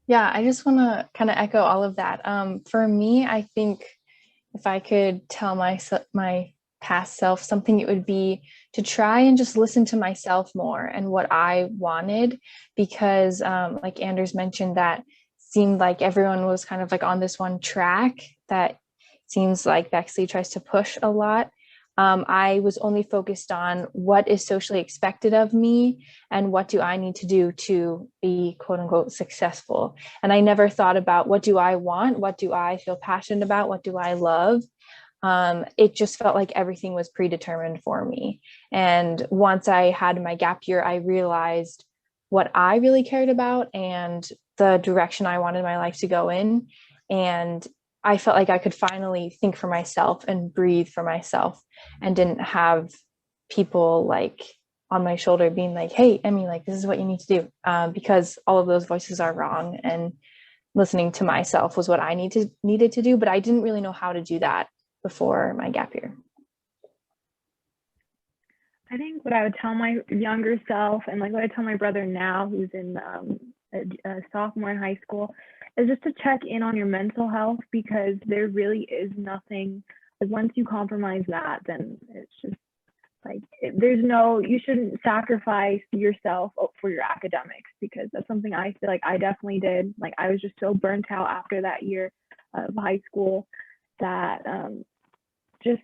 Yeah, I just want to kind of echo all of that. For me, I think if I could tell my past self something, it would be to try and just listen to myself more and what I wanted, because like Anders mentioned, that seemed like everyone was kind of like on this one track that seems like Bexley tries to push a lot. I was only focused on what is socially expected of me and what do I need to do to be quote unquote successful. And I never thought about what do I want? What do I feel passionate about? What do I love? It just felt like everything was predetermined for me. And once I had my gap year, I realized what I really cared about and the direction I wanted my life to go in. And I felt like I could finally think for myself and breathe for myself and didn't have people like on my shoulder being like, hey, Emi, like, this is what you need to do. Because all of those voices are wrong. And listening to myself was what I needed to do, but I didn't really know how to do that before my gap year. I think what I would tell my younger self, and like what I tell my brother now, who's in a sophomore in high school, is just to check in on your mental health, because there really is nothing, like once you compromise that, then it's just like, you shouldn't sacrifice yourself for your academics, because that's something I feel like I definitely did. Like I was just so burnt out after that year of high school that just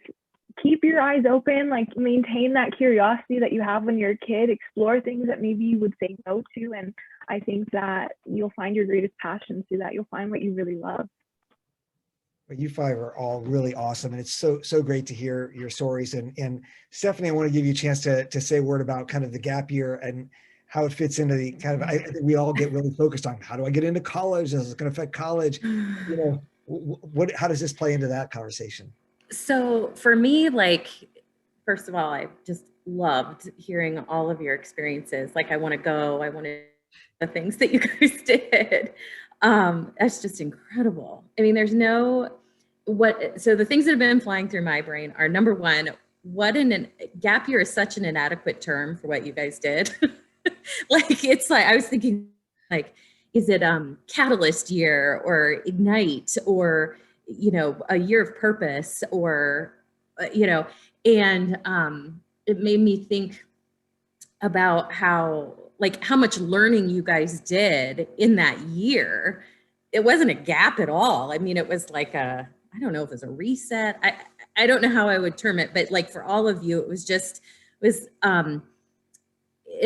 keep your eyes open, like maintain that curiosity that you have when you're a kid, explore things that maybe you would say no to. And I think that you'll find your greatest passion through that. You'll find what you really love. Well, you five are all really awesome. And it's so great to hear your stories. And Stephanie, I want to give you a chance to say a word about kind of the gap year and how it fits into the kind of, I think we all get really focused on, how do I get into college? Is it going to affect college? You know, how does this play into that conversation? So for me, like, first of all, I just loved hearing all of your experiences. Like, I want to go, I want to the things that you guys did. That's just incredible. I mean, so the things that have been flying through my brain are, number one, gap year is such an inadequate term for what you guys did. Like, it's like, I was thinking, like, is it catalyst year or ignite or, a year of purpose or, and it made me think about how much learning you guys did in that year. It wasn't a gap at all. I mean, it was like I don't know if it was a reset. I don't know how I would term it, but like for all of you, it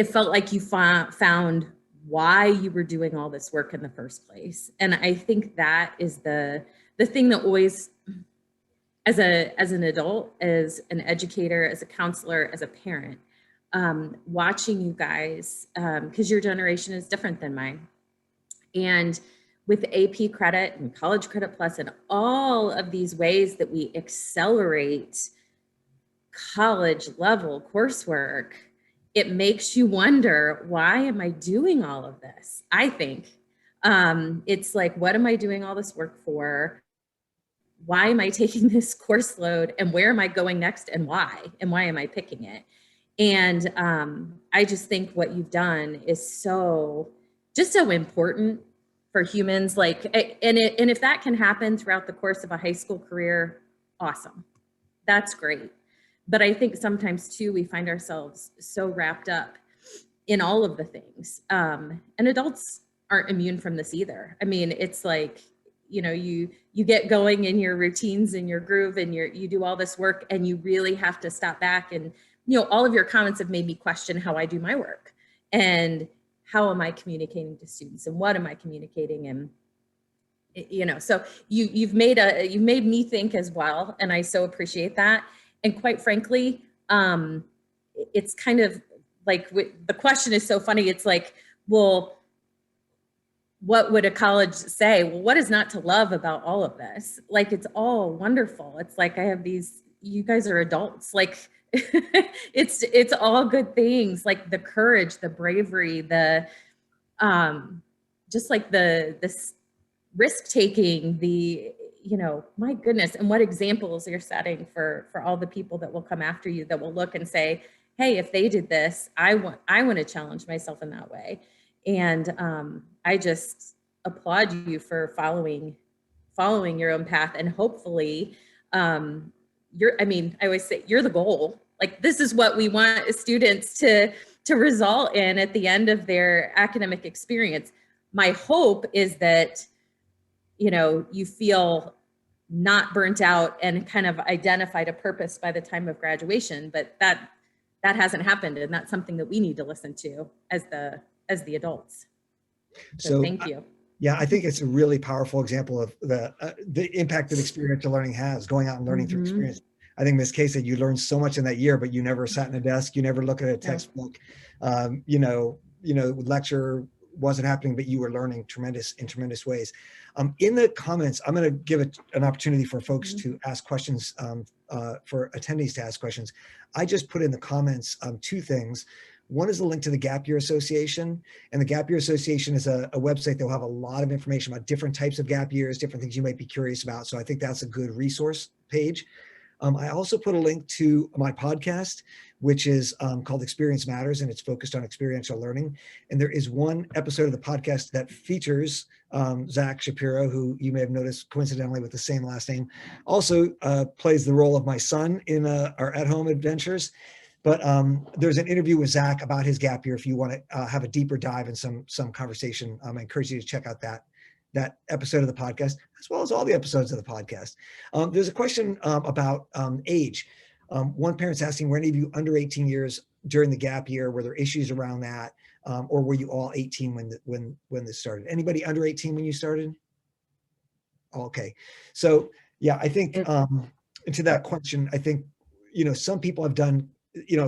felt like you found why you were doing all this work in the first place. And I think that is the thing that always, as an adult, as an educator, as a counselor, as a parent, watching you guys, because your generation is different than mine. And with AP credit and college credit plus and all of these ways that we accelerate college level coursework, it makes you wonder, why am I doing all of this? I think it's like, what am I doing all this work for? Why am I taking this course load, and where am I going next, and why am I picking it? And I just think what you've done is so important for humans. Like, and if that can happen throughout the course of a high school career, awesome. That's great. But I think sometimes too, we find ourselves so wrapped up in all of the things. And adults aren't immune from this either. I mean, it's like, you get going in your routines and your groove and you do all this work, and you really have to stop back. And, all of your comments have made me question how I do my work and how am I communicating to students and what am I communicating? And, so you've made me think as well. And I so appreciate that. And quite frankly, it's kind of like, the question is so funny. It's like, well, what would a college say? Well, what is not to love about all of this? Like, it's all wonderful. It's like, you guys are adults. Like, it's all good things, like the courage, the bravery, the, just like this risk taking, my goodness. And what examples you're setting for all the people that will come after you, that will look and say, hey, if they did this, I want to challenge myself in that way. And I just applaud you for following your own path. And hopefully I always say you're the goal. Like, this is what we want students to result in at the end of their academic experience. My hope is that, you feel not burnt out and kind of identified a purpose by the time of graduation, but that hasn't happened. And that's something that we need to listen to as the adults. So thank you. Yeah, I think it's a really powerful example of the impact that experiential learning has, going out and learning through experience. I think Ms. Kay said you learned so much in that year, but you never sat in a desk, you never looked at a textbook, lecture wasn't happening, but you were learning in tremendous ways. In the comments, I'm going to give an opportunity for folks to ask questions, for attendees to ask questions. I just put in the comments two things. One is a link to the Gap Year Association, and the Gap Year Association is a website that will have a lot of information about different types of gap years, different things you might be curious about. So I think that's a good resource page. I also put a link to my podcast, which is called Experience Matters, and it's focused on experiential learning. And there is one episode of the podcast that features Zach Shapiro, who you may have noticed coincidentally with the same last name, also plays the role of my son in our at-home adventures. But there's an interview with Zach about his gap year. If you want to have a deeper dive and some conversation, I encourage you to check out that episode of the podcast, as well as all the episodes of the podcast. There's a question about age. One parent's asking, were any of you under 18 years during the gap year? Were there issues around that? Or were you all 18 when this started? Anybody under 18 when you started? Okay. So yeah, I think to that question, I think, some people have done,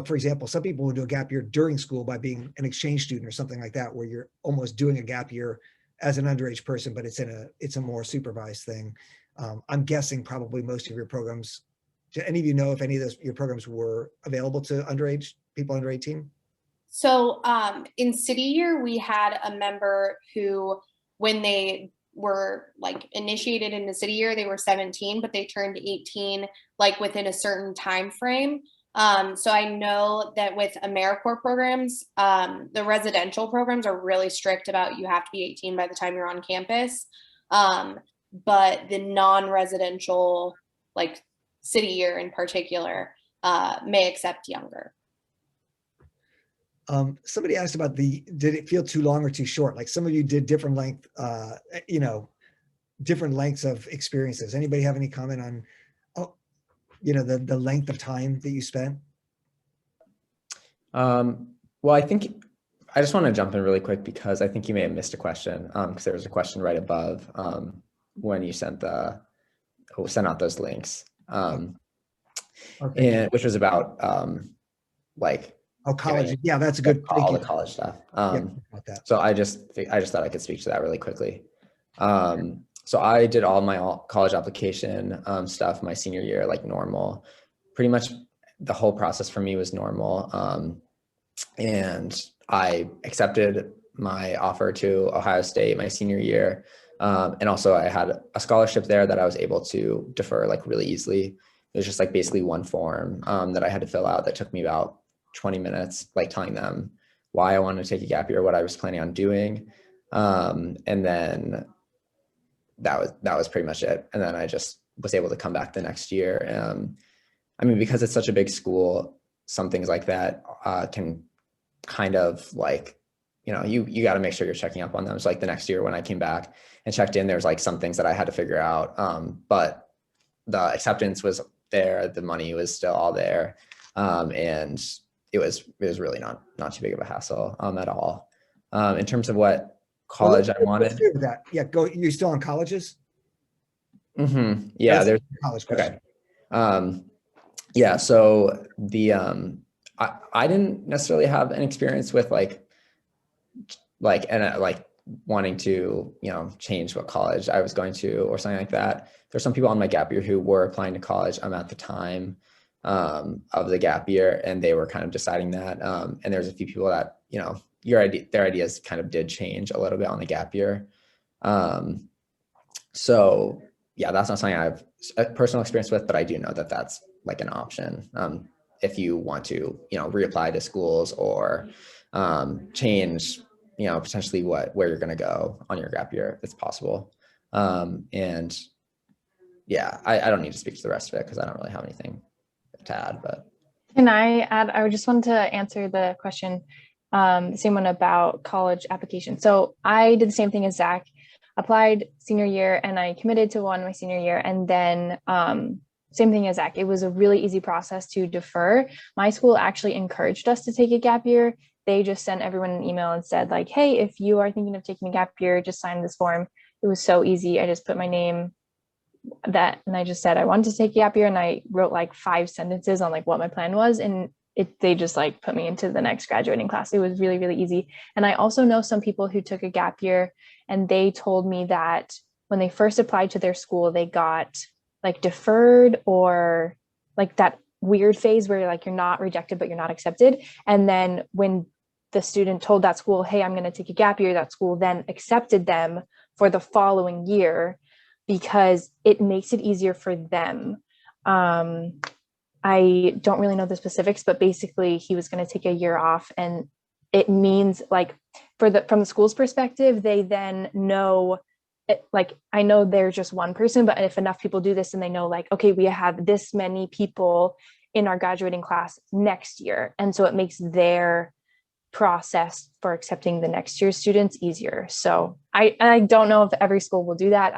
for example, some people will do a gap year during school by being an exchange student or something like that, where you're almost doing a gap year as an underage person, but it's a more supervised thing. I'm guessing probably most of your programs, do any of you know if any of your programs were available to underage people under 18? So in city year, we had a member who, when they were initiated into city year, they were 17, but they turned 18 within a certain time frame. So I know that with Americorps programs, the residential programs are really strict about you have to be 18 by the time you're on campus. But the non-residential, city year in particular, may accept younger. Somebody asked about did it feel too long or too short? Like some of you did different different lengths of experiences. Anybody have any comment on, the length of time that you spent? Well, I think I just want to jump in really quick because I think you may have missed a question because there was a question right above when you sent out those links, Okay. and which was about college. Yeah, that's a good. All the college stuff. About that. So I just thought I could speak to that really quickly. So I did all my college application stuff my senior year, normal. Pretty much the whole process for me was normal. And I accepted my offer to Ohio State my senior year. And also I had a scholarship there that I was able to defer really easily. It was just basically one form that I had to fill out that took me about 20 minutes, telling them why I wanted to take a gap year, what I was planning on doing. And then that was pretty much it. And then I just was able to come back the next year. Because it's such a big school, some things like that can kind of you got to make sure you're checking up on them. So the next year when I came back and checked in, there's some things that I had to figure out. But the acceptance was there, the money was still all there. And it was really not too big of a hassle at all. In terms of what college I wanted. Let's do that. Yeah, go. You're still on colleges? Mm-hmm. Yeah, there's college question. Okay. Yeah, so the I didn't necessarily have an experience with wanting to change what college I was going to or something like that. There's some people on my gap year who were applying to college at the time of the gap year, and they were kind of deciding that. And there's a few people that their ideas kind of did change a little bit on the gap year. So yeah, that's not something I have a personal experience with, but I do know that that's an option if you want to reapply to schools or change potentially where you're going to go on your gap year. It's possible. And yeah, I don't need to speak to the rest of it because I don't really have anything to add. But can I add? I just wanted to answer the question, the same one about college application. So I did the same thing as Zach. applied senior year and I committed to one my senior year. And then same thing as Zach, it was a really easy process to defer. My school actually encouraged us to take a gap year. They just sent everyone an email and said like, hey, if you are thinking of taking a gap year, just sign this form. It was so easy. I just put my name and I just said I wanted to take a gap year, and I wrote like 5 sentences on like what my plan was, and they just like put me into the next graduating class. It was really, really easy. And I also know some people who took a gap year, and they told me that when they first applied to their school, they got like deferred, or like that weird phase where like you're not rejected but you're not accepted. And then when the student told that school, hey, I'm going to take a gap year, that school then accepted them for the following year because it makes it easier for them. I don't really know the specifics, but basically he was going to take a year off, and it means like from the school's perspective, they then know, like, I know they're just one person, but if enough people do this and they know like, okay, we have this many people in our graduating class next year. And so it makes their process for accepting the next year's students easier. So I don't know if every school will do that.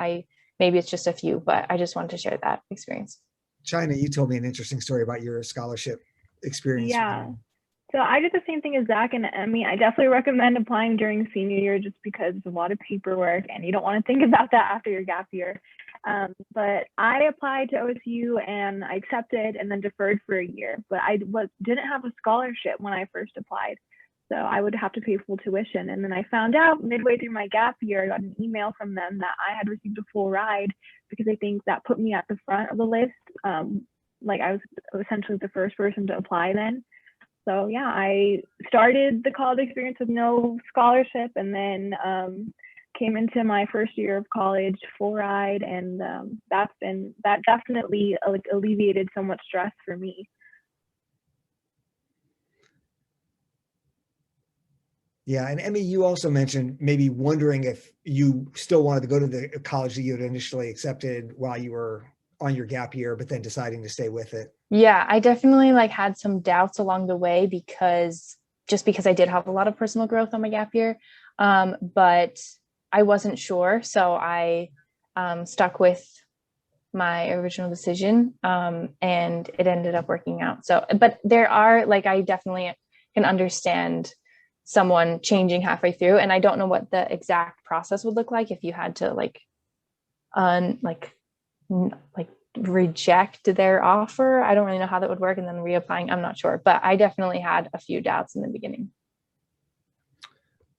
Maybe it's just a few, but I just wanted to share that experience. China, you told me an interesting story about your scholarship experience. Yeah. So I did the same thing as Zach and Emi. I definitely recommend applying during senior year just because it's a lot of paperwork and you don't want to think about that after your gap year. But I applied to OSU and I accepted and then deferred for a year. But I didn't have a scholarship when I first applied. So I would have to pay full tuition. And then I found out midway through my gap year, I got an email from them that I had received a full ride because I think that put me at the front of the list. Like I was essentially the first person to apply then. So yeah, I started the college experience with no scholarship, and then came into my first year of college full ride, and that definitely like alleviated so much stress for me. Yeah, and Emi, you also mentioned maybe wondering if you still wanted to go to the college that you had initially accepted while you were on your gap year, but then deciding to stay with it. Yeah, I definitely like had some doubts along the way because I did have a lot of personal growth on my gap year, but I wasn't sure. So I stuck with my original decision, and it ended up working out. So, but there are like, I definitely can understand someone changing halfway through, and I don't know what the exact process would look like if you had to like reject their offer. I don't really know how that would work, and then reapplying, I'm not sure, but I definitely had a few doubts in the beginning.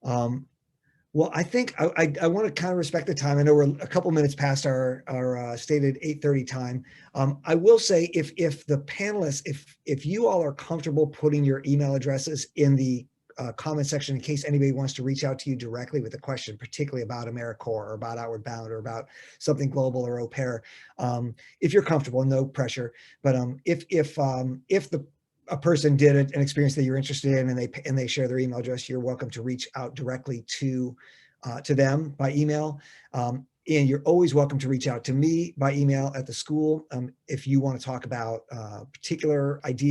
Well, I think I want to kind of respect the time. I know we're a couple minutes past our stated 8:30 time. I will say if the panelists, if you all are comfortable putting your email addresses in the comment section in case anybody wants to reach out to you directly with a question, particularly about Americorps or about Outward Bound or about something global or au pair, if you're comfortable, no pressure. But if a person did an experience that you're interested in and they share their email address, you're welcome to reach out directly to them by email. And you're always welcome to reach out to me by email at the school if you want to talk about particular ideas